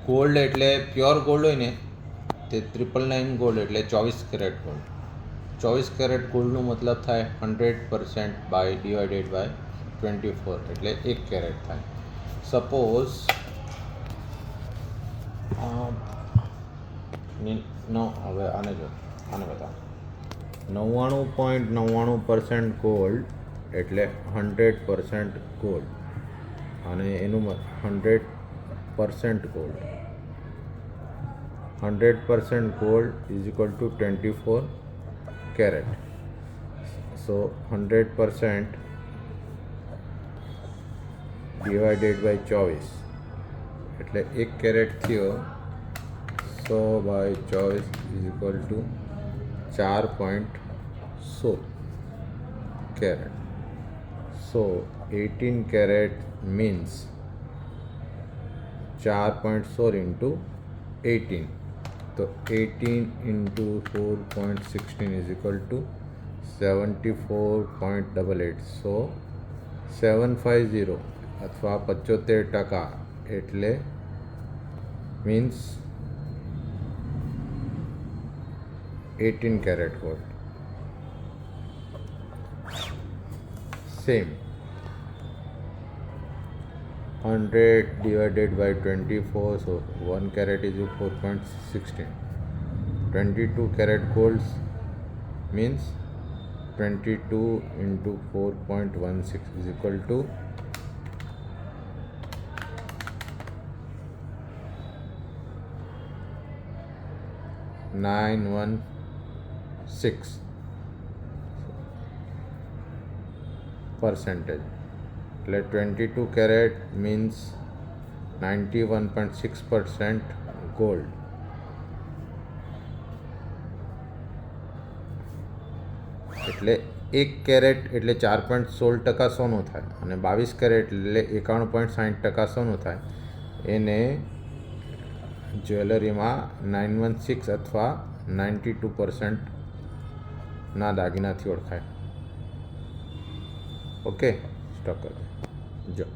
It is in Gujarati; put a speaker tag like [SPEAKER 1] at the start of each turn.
[SPEAKER 1] ગોલ્ડ એટલે પ્યોર ગોલ્ડ હોય ને તે 999 ગોલ્ડ એટલે 24 કેરેટ ગોલ્ડ. 24 કેરેટ ગોલ્ડનો મતલબ થાય 100% બાય ડિવાઇડેડ બાય 24 એટલે 1 કેરેટ થાય. સપોઝ હવે આને બતાવો 99.99% ગોલ્ડ એટલે 100% ગોલ્ડ અને એનું 100% gold 100% gold is equal to 24 carat. So 100% divided by 24 એટલે 1 કેરેટ થયો 100/24 is equal to 4.16 carat. So 18 carat means 4.16 into 18. So 18 into 4.16 is equal to 74.88. So 750 અથવા 75% એટલે means 18 carat gold. Same 100 divided by 24, so 1 carat is 4.16. 22 carat gold means 22 into 4.16 is equal to 916 percentage. એટલે 22 carat means 91.6% gold. એટલે 1 કેરેટ એટલે 4.16% સોનું થાય અને 22 કેરેટ એટલે 91.60% સોનું થાય. એને જ્વેલરીમાં 916 અથવા 92% ના દાગીનાથી ઓળખાય. ઓકે, સ્ટોક કરજો.